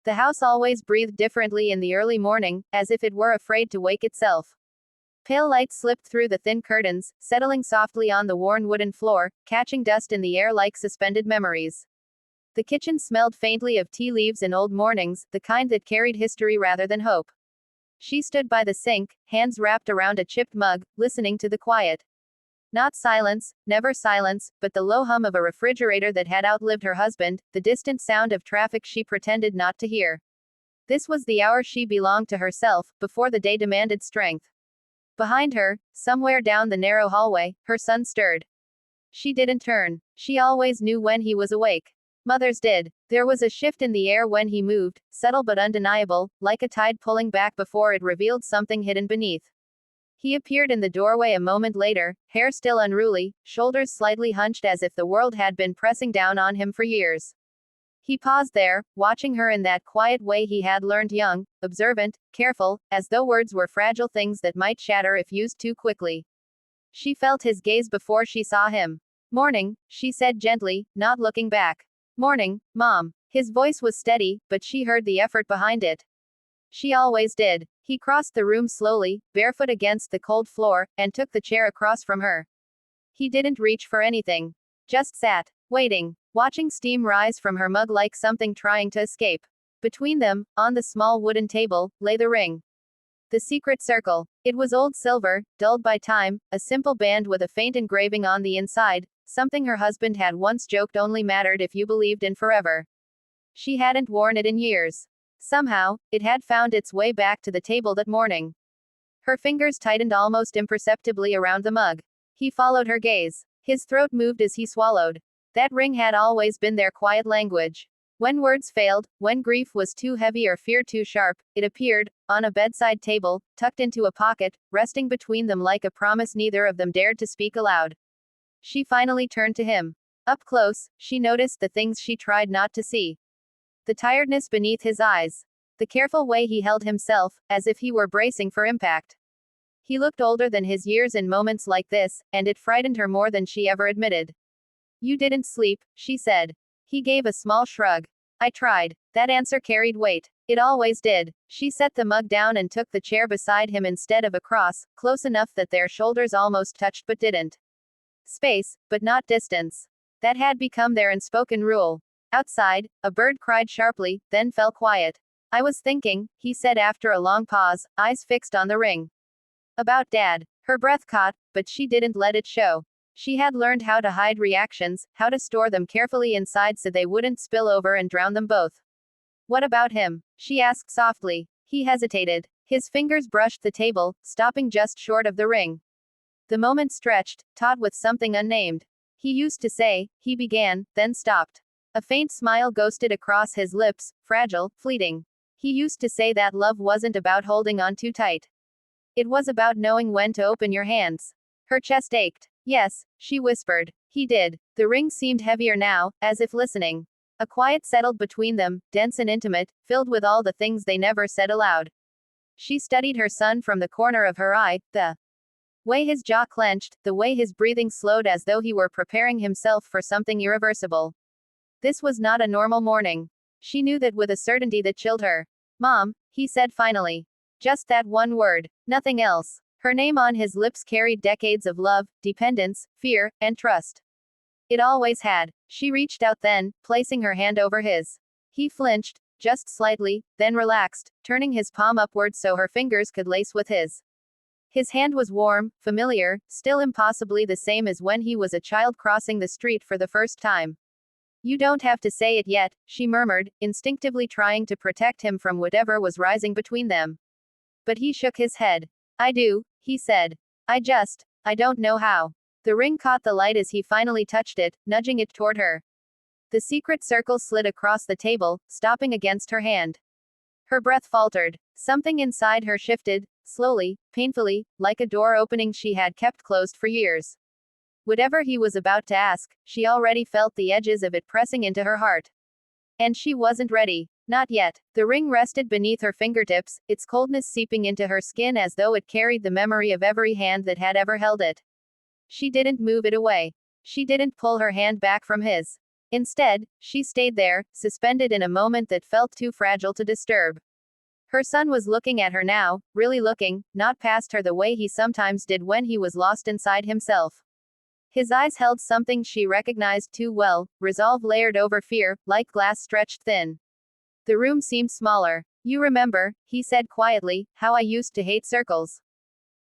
The house always breathed differently in the early morning, as if it were afraid to wake itself. Pale light slipped through the thin curtains, settling softly on the worn wooden floor, catching dust in the air like suspended memories. The kitchen smelled faintly of tea leaves and old mornings, the kind that carried history rather than hope. She stood by the sink, hands wrapped around a chipped mug, listening to the quiet. Not silence, never silence, but the low hum of a refrigerator that had outlived her husband, the distant sound of traffic she pretended not to hear. This was the hour she belonged to herself, before the day demanded strength. Behind her, somewhere down the narrow hallway, her son stirred. She didn't turn. She always knew when he was awake. Mothers did. There was a shift in the air when he moved, subtle but undeniable, like a tide pulling back before it revealed something hidden beneath. He appeared in the doorway a moment later, hair still unruly, shoulders slightly hunched as if the world had been pressing down on him for years. He paused there, watching her in that quiet way he had learned young, observant, careful, as though words were fragile things that might shatter if used too quickly. She felt his gaze before she saw him. "Morning," she said gently, not looking back. "Morning, Mom." His voice was steady, but she heard the effort behind it. She always did. He crossed the room slowly, barefoot against the cold floor, and took the chair across from her. He didn't reach for anything. Just sat, waiting, watching steam rise from her mug like something trying to escape. Between them, on the small wooden table, lay the ring. The secret circle. It was old silver, dulled by time, a simple band with a faint engraving on the inside, something her husband had once joked only mattered if you believed in forever. She hadn't worn it in years. Somehow, it had found its way back to the table that morning. Her fingers tightened almost imperceptibly around the mug. He followed her gaze. His throat moved as he swallowed. That ring had always been their quiet language. When words failed, when grief was too heavy or fear too sharp, it appeared, on a bedside table, tucked into a pocket, resting between them like a promise neither of them dared to speak aloud. She finally turned to him. Up close, she noticed the things she tried not to see. The tiredness beneath his eyes. The careful way he held himself, as if he were bracing for impact. He looked older than his years in moments like this, and it frightened her more than she ever admitted. "You didn't sleep," she said. He gave a small shrug. "I tried." That answer carried weight. It always did. She set the mug down and took the chair beside him instead of across, close enough that their shoulders almost touched but didn't. Space, but not distance. That had become their unspoken rule. Outside, a bird cried sharply, then fell quiet. "I was thinking," he said after a long pause, eyes fixed on the ring. "About Dad." Her breath caught, but she didn't let it show. She had learned how to hide reactions, how to store them carefully inside so they wouldn't spill over and drown them both. "What about him?" she asked softly. He hesitated. His fingers brushed the table, stopping just short of the ring. The moment stretched, taut with something unnamed. "He used to say," he began, then stopped. A faint smile ghosted across his lips, fragile, fleeting. "He used to say that love wasn't about holding on too tight. It was about knowing when to open your hands." Her chest ached. "Yes," she whispered. He did. The ring seemed heavier now, as if listening. A quiet settled between them, dense and intimate, filled with all the things they never said aloud. She studied her son from the corner of her eye, the way his jaw clenched, the way his breathing slowed as though he were preparing himself for something irreversible. This was not a normal morning. She knew that with a certainty that chilled her. "Mom," he said finally. Just that one word. Nothing else. Her name on his lips carried decades of love, dependence, fear, and trust. It always had. She reached out then, placing her hand over his. He flinched, just slightly, then relaxed, turning his palm upward so her fingers could lace with his. His hand was warm, familiar, still impossibly the same as when he was a child crossing the street for the first time. "You don't have to say it yet," she murmured, instinctively trying to protect him from whatever was rising between them. But he shook his head. "I do," he said. I don't know how." The ring caught the light as he finally touched it, nudging it toward her. The secret circle slid across the table, stopping against her hand. Her breath faltered. Something inside her shifted, slowly, painfully, like a door opening she had kept closed for years. Whatever he was about to ask, she already felt the edges of it pressing into her heart. And she wasn't ready. Not yet. The ring rested beneath her fingertips, its coldness seeping into her skin as though it carried the memory of every hand that had ever held it. She didn't move it away. She didn't pull her hand back from his. Instead, she stayed there, suspended in a moment that felt too fragile to disturb. Her son was looking at her now, really looking, not past her the way he sometimes did when he was lost inside himself. His eyes held something she recognized too well, resolve layered over fear, like glass stretched thin. The room seemed smaller. You remember, he said quietly, how I used to hate circles.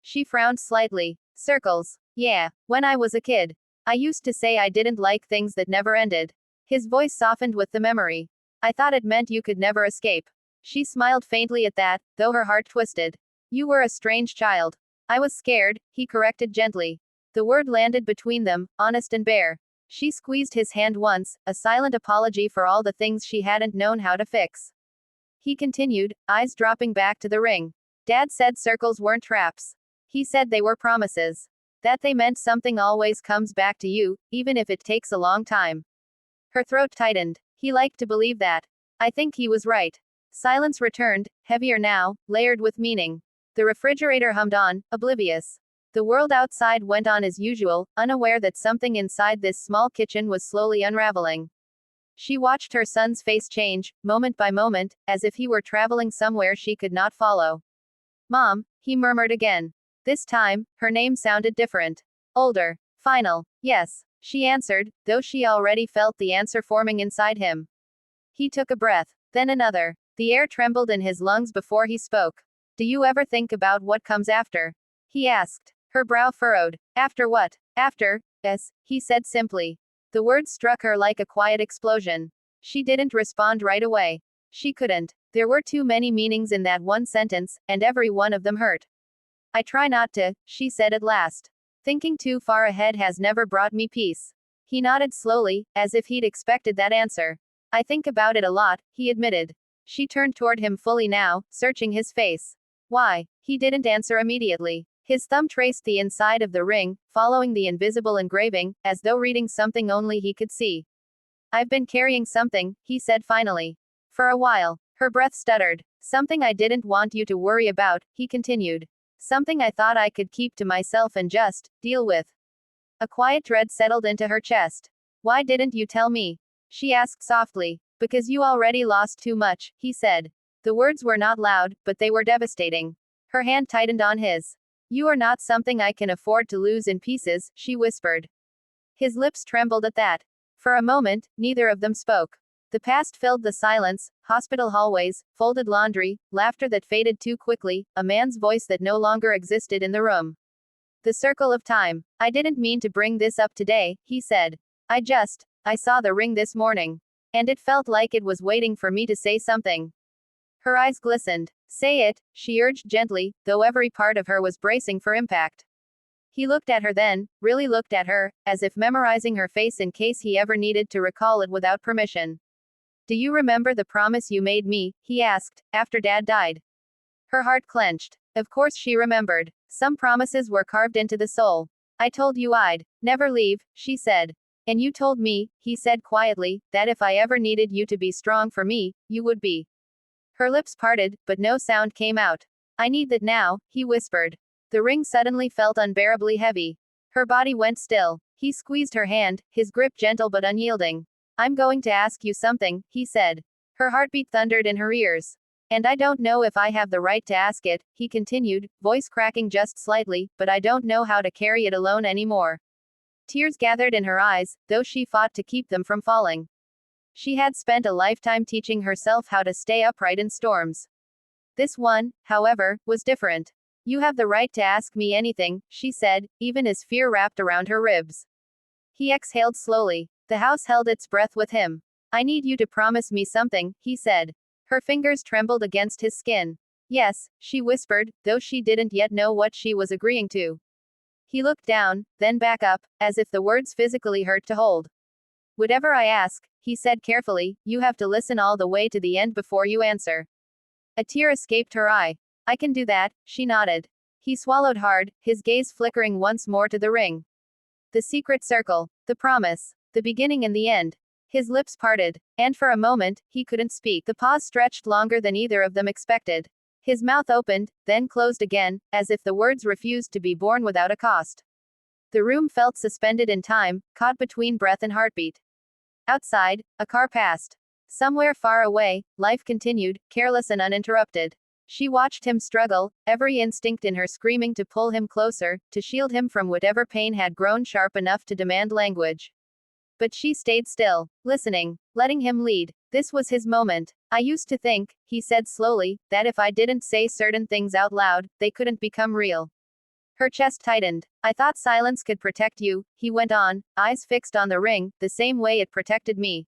She frowned slightly. Circles. Yeah, when I was a kid. I used to say I didn't like things that never ended. His voice softened with the memory. I thought it meant you could never escape. She smiled faintly at that, though her heart twisted. You were a strange child. I was scared, he corrected gently. The word landed between them, honest and bare. She squeezed his hand once, a silent apology for all the things she hadn't known how to fix. He continued, eyes dropping back to the ring. Dad said circles weren't traps. He said they were promises. That they meant something always comes back to you, even if it takes a long time. Her throat tightened. He liked to believe that. I think he was right. Silence returned, heavier now, layered with meaning. The refrigerator hummed on, oblivious. The world outside went on as usual, unaware that something inside this small kitchen was slowly unraveling. She watched her son's face change, moment by moment, as if he were traveling somewhere she could not follow. Mom, he murmured again. This time, her name sounded different. Older. Final. Yes, she answered, though she already felt the answer forming inside him. He took a breath. Then another. The air trembled in his lungs before he spoke. Do you ever think about what comes after? He asked. Her brow furrowed. After what? After, yes, he said simply. The words struck her like a quiet explosion. She didn't respond right away. She couldn't. There were too many meanings in that one sentence, and every one of them hurt. I try not to, she said at last. Thinking too far ahead has never brought me peace. He nodded slowly, as if he'd expected that answer. I think about it a lot, he admitted. She turned toward him fully now, searching his face. Why? He didn't answer immediately. His thumb traced the inside of the ring, following the invisible engraving, as though reading something only he could see. I've been carrying something, he said finally. For a while. Her breath stuttered. Something I didn't want you to worry about, he continued. Something I thought I could keep to myself and just deal with. A quiet dread settled into her chest. Why didn't you tell me? She asked softly. Because you already lost too much, he said. The words were not loud, but they were devastating. Her hand tightened on his. You are not something I can afford to lose in pieces, she whispered. His lips trembled at that. For a moment, neither of them spoke. The past filled the silence, hospital hallways, folded laundry, laughter that faded too quickly, a man's voice that no longer existed in the room. The circle of time. I didn't mean to bring this up today, he said. I saw the ring this morning. And it felt like it was waiting for me to say something. Her eyes glistened. Say it, she urged gently, though every part of her was bracing for impact. He looked at her then, really looked at her, as if memorizing her face in case he ever needed to recall it without permission. Do you remember the promise you made me, he asked, after Dad died? Her heart clenched. Of course she remembered. Some promises were carved into the soul. I told you I'd never leave, she said. And you told me, he said quietly, that if I ever needed you to be strong for me, you would be. Her lips parted, but no sound came out. I need that now, he whispered. The ring suddenly felt unbearably heavy. Her body went still. He squeezed her hand, his grip gentle but unyielding. I'm going to ask you something, he said. Her heartbeat thundered in her ears. And I don't know if I have the right to ask it, he continued, voice cracking just slightly, but I don't know how to carry it alone anymore. Tears gathered in her eyes, though she fought to keep them from falling. She had spent a lifetime teaching herself how to stay upright in storms. This one, however, was different. You have the right to ask me anything, she said, even as fear wrapped around her ribs. He exhaled slowly. The house held its breath with him. I need you to promise me something, he said. Her fingers trembled against his skin. Yes, she whispered, though she didn't yet know what she was agreeing to. He looked down, then back up, as if the words physically hurt to hold. Whatever I ask, he said carefully, you have to listen all the way to the end before you answer. A tear escaped her eye. I can do that, she nodded. He swallowed hard, his gaze flickering once more to the ring. The secret circle. The promise. The beginning and the end. His lips parted. And for a moment, he couldn't speak. The pause stretched longer than either of them expected. His mouth opened, then closed again, as if the words refused to be born without a cost. The room felt suspended in time, caught between breath and heartbeat. Outside, a car passed. Somewhere far away, life continued, careless and uninterrupted. She watched him struggle, every instinct in her screaming to pull him closer, to shield him from whatever pain had grown sharp enough to demand language. But she stayed still, listening, letting him lead. This was his moment. I used to think, he said slowly, that if I didn't say certain things out loud, they couldn't become real. Her chest tightened. I thought silence could protect you, he went on, eyes fixed on the ring, the same way it protected me.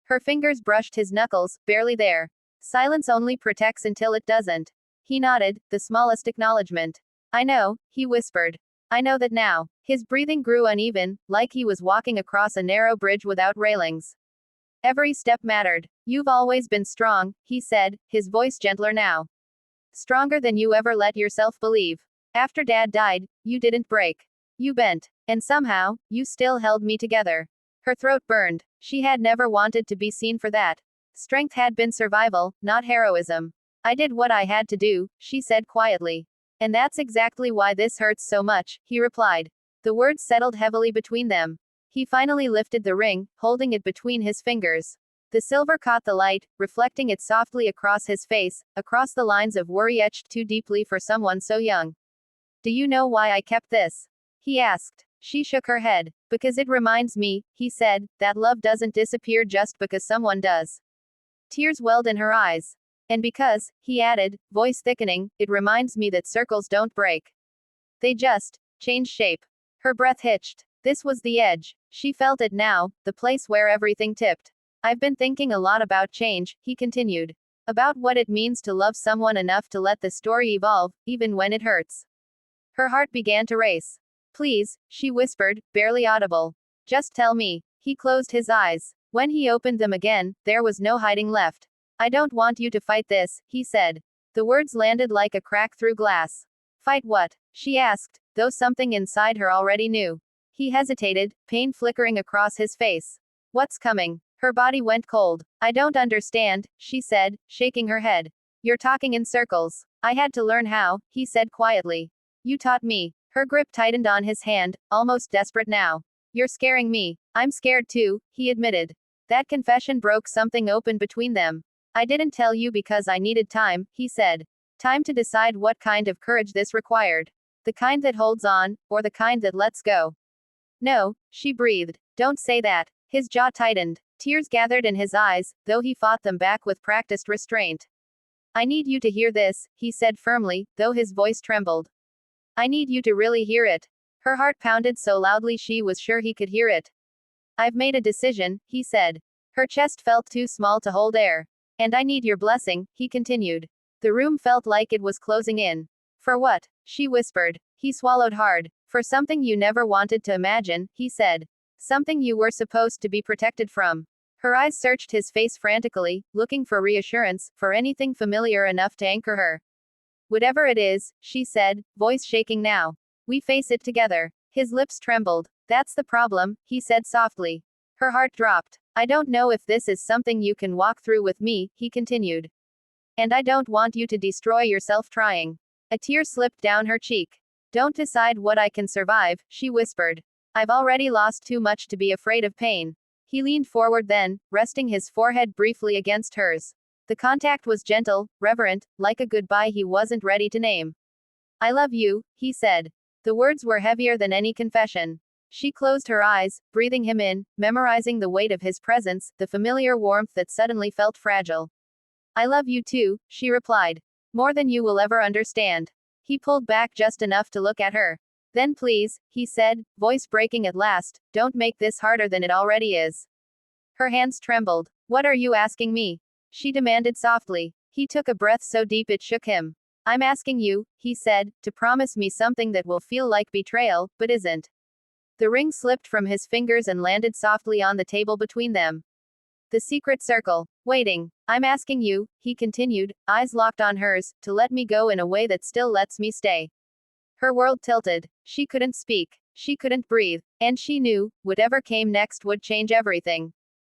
Her fingers brushed his knuckles, barely there. Silence only protects until it doesn't. He nodded, the smallest acknowledgement. I know, he whispered. I know that now. His breathing grew uneven, like he was walking across a narrow bridge without railings. Every step mattered. You've always been strong, he said, his voice gentler now. Stronger than you ever let yourself believe. After Dad died, you didn't break. You bent. And somehow, you still held me together. Her throat burned. She had never wanted to be seen for that. Strength had been survival, not heroism. I did what I had to do, she said quietly. And that's exactly why this hurts so much, he replied. The words settled heavily between them. He finally lifted the ring, holding it between his fingers. The silver caught the light, reflecting it softly across his face, across the lines of worry etched too deeply for someone so young. Do you know why I kept this? He asked. She shook her head. Because it reminds me, he said, that love doesn't disappear just because someone does. Tears welled in her eyes. And because, he added, voice thickening, it reminds me that circles don't break. They just change shape. Her breath hitched. This was the edge. She felt it now, the place where everything tipped. I've been thinking a lot about change, he continued. About what it means to love someone enough to let the story evolve, even when it hurts. Her heart began to race. Please, she whispered, barely audible. Just tell me. He closed his eyes. When he opened them again, there was no hiding left. I don't want you to fight this, he said. The words landed like a crack through glass. Fight what? She asked, though something inside her already knew. He hesitated, pain flickering across his face. What's coming? Her body went cold. I don't understand, she said, shaking her head. You're talking in circles. I had to learn how, he said quietly. You taught me. Her grip tightened on his hand, almost desperate now. You're scaring me. I'm scared too, he admitted. That confession broke something open between them. I didn't tell you because I needed time, he said. Time to decide what kind of courage this required. The kind that holds on, or the kind that lets go. No, she breathed. Don't say that. His jaw tightened. Tears gathered in his eyes, though he fought them back with practiced restraint. I need you to hear this, he said firmly, though his voice trembled. I need you to really hear it. Her heart pounded so loudly she was sure he could hear it. I've made a decision, he said. Her chest felt too small to hold air. And I need your blessing, he continued. The room felt like it was closing in. For what? She whispered. He swallowed hard. For something you never wanted to imagine, he said. Something you were supposed to be protected from. Her eyes searched his face frantically, looking for reassurance, for anything familiar enough to anchor her. Whatever it is, she said, voice shaking now. We face it together. His lips trembled. That's the problem, he said softly. Her heart dropped. I don't know if this is something you can walk through with me, he continued. And I don't want you to destroy yourself trying. A tear slipped down her cheek. Don't decide what I can survive, she whispered. I've already lost too much to be afraid of pain. He leaned forward then, resting his forehead briefly against hers. The contact was gentle, reverent, like a goodbye he wasn't ready to name. I love you, he said. The words were heavier than any confession. She closed her eyes, breathing him in, memorizing the weight of his presence, the familiar warmth that suddenly felt fragile. I love you too, she replied. More than you will ever understand. He pulled back just enough to look at her. Then please, he said, voice breaking at last, don't make this harder than it already is. Her hands trembled. What are you asking me? She demanded softly. He took a breath so deep it shook him. I'm asking you, he said, to promise me something that will feel like betrayal, but isn't. The ring slipped from his fingers and landed softly on the table between them. The secret circle. Waiting. I'm asking you, he continued, eyes locked on hers, to let me go in a way that still lets me stay. Her world tilted. She couldn't speak. She couldn't breathe. And she knew, whatever came next would change everything.